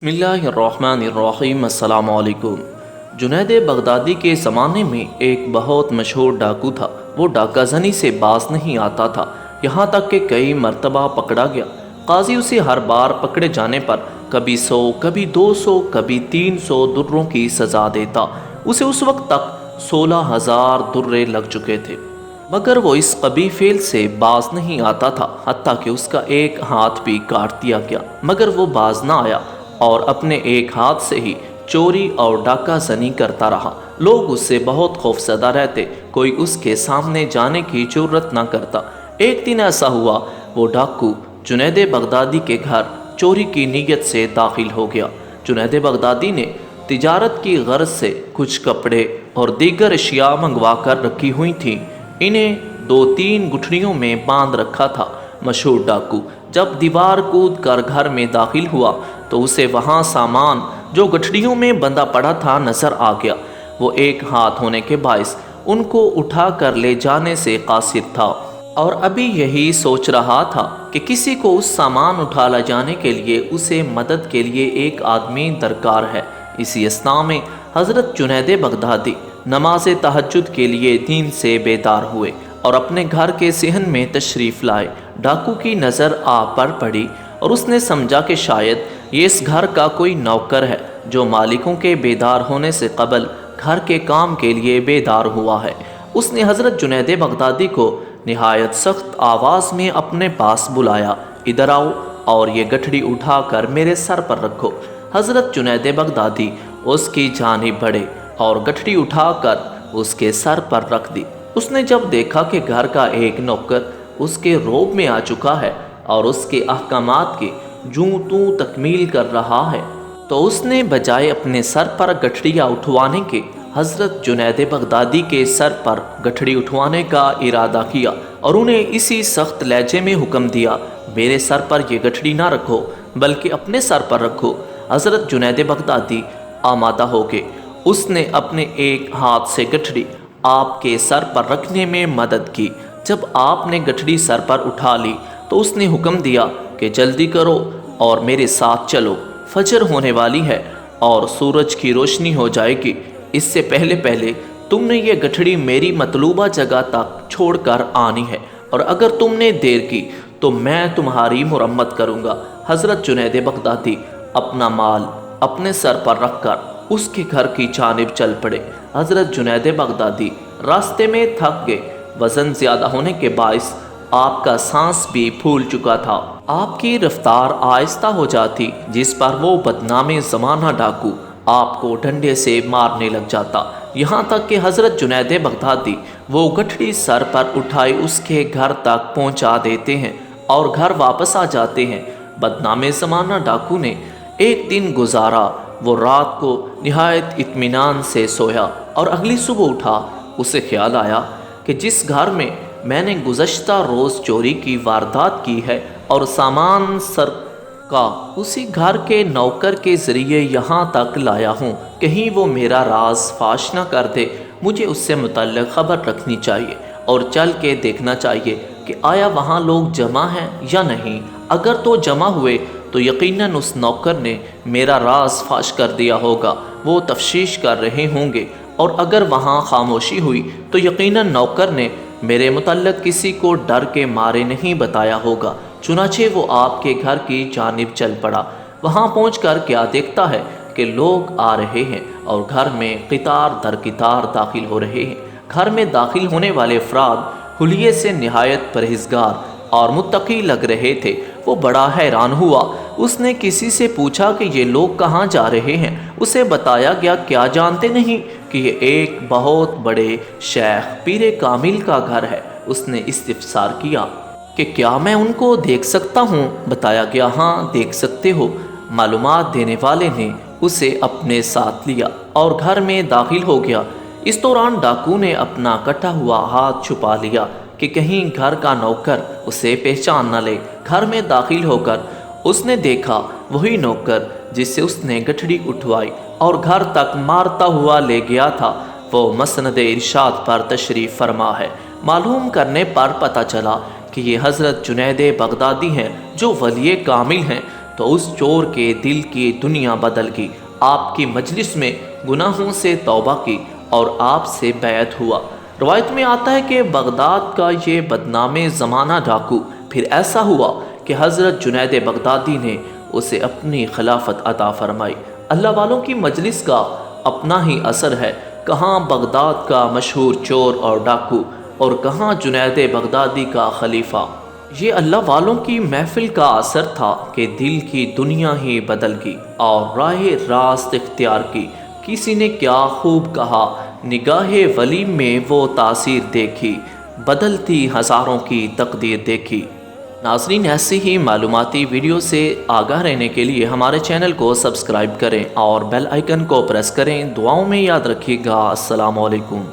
بسم اللہ الرحمن الرحیم۔ السلام علیکم۔ جنید بغدادی کے زمانے میں ایک بہت مشہور ڈاکو تھا۔ وہ ڈاکہ زنی سے باز نہیں آتا تھا، یہاں تک کہ کئی مرتبہ پکڑا گیا۔ قاضی اسے ہر بار پکڑے جانے پر کبھی 100 کبھی 200 کبھی 300 دروں کی سزا دیتا۔ اسے اس وقت تک 16,000 درے لگ چکے تھے، مگر وہ اس قبیح فعل سے باز نہیں آتا تھا، حتیٰ کہ اس کا ایک ہاتھ بھی کاٹ دیا گیا، مگر وہ باز نہ آیا اور اپنے ایک ہاتھ سے ہی چوری اور ڈاکہ زنی کرتا رہا۔ لوگ اس سے بہت خوفزدہ رہتے، کوئی اس کے سامنے جانے کی جرت نہ کرتا۔ ایک دن ایسا ہوا، وہ ڈاکو جنید بغدادی کے گھر چوری کی نیت سے داخل ہو گیا۔ جنید بغدادی نے تجارت کی غرض سے کچھ کپڑے اور دیگر اشیاء منگوا کر رکھی ہوئی تھیں، انہیں 2-3 گٹھڑیوں میں باندھ رکھا تھا۔ مشہور ڈاکو جب دیوار کود کر گھر میں داخل ہوا تو اسے وہاں سامان جو گٹھڑیوں میں بندھا پڑا تھا نظر آ گیا۔ وہ ایک ہاتھ ہونے کے باعث ان کو اٹھا کر لے جانے سے قاصر تھا، اور ابھی یہی سوچ رہا تھا کہ کسی کو اس سامان اٹھا لے جانے کے لیے اسے مدد کے لیے ایک آدمی درکار ہے۔ اسی اثناء میں حضرت جنید بغدادی نماز تہجد کے لیے نیند سے بیدار ہوئے اور اپنے گھر کے صحن میں تشریف لائے۔ ڈاکو کی نظر آپ پر پڑی اور اس نے سمجھا کہ شاید یہ اس گھر کا کوئی نوکر ہے جو مالکوں کے بیدار ہونے سے قبل گھر کے کام کے لیے بیدار ہوا ہے۔ اس نے حضرت جنید بغدادی کو نہایت سخت آواز میں اپنے پاس بلایا، ادھر آؤ اور یہ گٹھڑی اٹھا کر میرے سر پر رکھو۔ حضرت جنید بغدادی اس کی جانب بڑھے اور گٹھڑی اٹھا کر اس کے سر پر رکھ دی۔ اس نے جب دیکھا کہ گھر کا ایک نوکر اس کے روب میں آ چکا ہے اور اس کے احکامات کی جوں توں تکمیل کر رہا ہے، تو اس نے بجائے اپنے سر پر گٹھڑیاں اٹھوانے کے حضرت جنید بغدادی کے سر پر گٹھڑی اٹھوانے کا ارادہ کیا اور انہیں اسی سخت لہجے میں حکم دیا، میرے سر پر یہ گٹھڑی نہ رکھو بلکہ اپنے سر پر رکھو۔ حضرت جنید بغدادی آمادہ ہو گئے۔ اس نے اپنے ایک ہاتھ سے گٹھڑی آپ کے سر پر رکھنے میں مدد کی۔ جب آپ نے گٹھڑی سر پر اٹھا لی تو اس نے حکم دیا کہ جلدی کرو اور میرے ساتھ چلو، فجر ہونے والی ہے اور سورج کی روشنی ہو جائے گی۔ اس سے پہلے تم نے یہ گٹھڑی میری مطلوبہ جگہ تک چھوڑ کر آنی ہے، اور اگر تم نے دیر کی تو میں تمہاری مرمت کروں گا۔ حضرت جنید بغدادی اپنا مال اپنے سر پر رکھ کر اس کے گھر کی جانب چل پڑے۔ حضرت جنید بغدادی راستے میں تھک گئے، وزن زیادہ ہونے کے باعث آپ کا سانس بھی پھول چکا تھا۔ آپ کی رفتار آہستہ ہو جاتی، جس پر وہ بدنام زمانہ ڈاکو آپ کو ڈنڈے سے مارنے لگ جاتا، یہاں تک کہ حضرت جنید بغدادی وہ گٹھڑی سر پر اٹھائے اس کے گھر تک پہنچا دیتے ہیں اور گھر واپس آ جاتے ہیں۔ بدنام زمانہ ڈاکو نے ایک دن گزارا۔ وہ رات کو نہایت اطمینان سے سویا اور اگلی صبح اٹھا۔ اسے خیال آیا کہ جس گھر میں میں نے گزشتہ روز چوری کی واردات کی ہے اور سامان سر کا اسی گھر کے نوکر کے ذریعے یہاں تک لایا ہوں، کہیں وہ میرا راز فاش نہ کر دے۔ مجھے اس سے متعلق خبر رکھنی چاہیے اور چل کے دیکھنا چاہیے کہ آیا وہاں لوگ جمع ہیں یا نہیں۔ اگر تو جمع ہوئے تو یقیناً اس نوکر نے میرا راز فاش کر دیا ہوگا، وہ تفتیش کر رہے ہوں گے، اور اگر وہاں خاموشی ہوئی تو یقیناً نوکر نے میرے متعلق کسی کو ڈر کے مارے نہیں بتایا ہوگا۔ چنانچہ وہ آپ کے گھر کی جانب چل پڑا۔ وہاں پہنچ کر کیا دیکھتا ہے کہ لوگ آ رہے ہیں اور گھر میں قطار در قطار داخل ہو رہے ہیں۔ گھر میں داخل ہونے والے افراد حلیے سے نہایت پرہیزگار اور متقی لگ رہے تھے۔ وہ بڑا حیران ہوا۔ اس نے کسی سے پوچھا کہ یہ لوگ کہاں جا رہے ہیں۔ اسے بتایا گیا، کیا جانتے نہیں کہ یہ ایک بہت بڑے شیخ پیر کامل کا گھر ہے؟ اس نے استفسار کیا کہ کیا میں ان کو دیکھ سکتا ہوں؟ بتایا گیا، ہاں دیکھ سکتے ہو۔ معلومات دینے والے نے اسے اپنے ساتھ لیا اور گھر میں داخل ہو گیا۔ اس دوران ڈاکو نے اپنا کٹا ہوا ہاتھ چھپا لیا کہ کہیں گھر کا نوکر اسے پہچان نہ لے۔ گھر میں داخل ہو کر اس نے دیکھا وہی نوکر جس سے اس نے گٹھڑی اٹھوائی اور گھر تک مارتا ہوا لے گیا تھا، وہ مسند ارشاد پر تشریف فرما ہے۔ معلوم کرنے پر پتہ چلا کہ یہ حضرت جنید بغدادی ہیں جو ولی کامل ہیں۔ تو اس چور کے دل کی دنیا بدل گئی۔ آپ کی مجلس میں گناہوں سے توبہ کی اور آپ سے بیعت ہوا۔ روایت میں آتا ہے کہ بغداد کا یہ بدنام زمانہ ڈاکو پھر ایسا ہوا کہ حضرت جنید بغدادی نے اسے اپنی خلافت عطا فرمائی۔ اللہ والوں کی مجلس کا اپنا ہی اثر ہے، کہاں بغداد کا مشہور چور اور ڈاکو اور کہاں جنید بغدادی کا خلیفہ۔ یہ اللہ والوں کی محفل کا اثر تھا کہ دل کی دنیا ہی بدل گئی اور راہ راست اختیار کی۔ کسی نے کیا خوب کہا، نگاہ ولی میں وہ تاثیر دیکھی، بدلتی ہزاروں کی تقدیر دیکھی۔ ناظرین، ایسی ہی معلوماتی ویڈیو سے آگاہ رہنے کے لیے ہمارے چینل کو سبسکرائب کریں اور بیل آئیکن کو پریس کریں۔ دعاؤں میں یاد رکھیے گا۔ السلام علیکم۔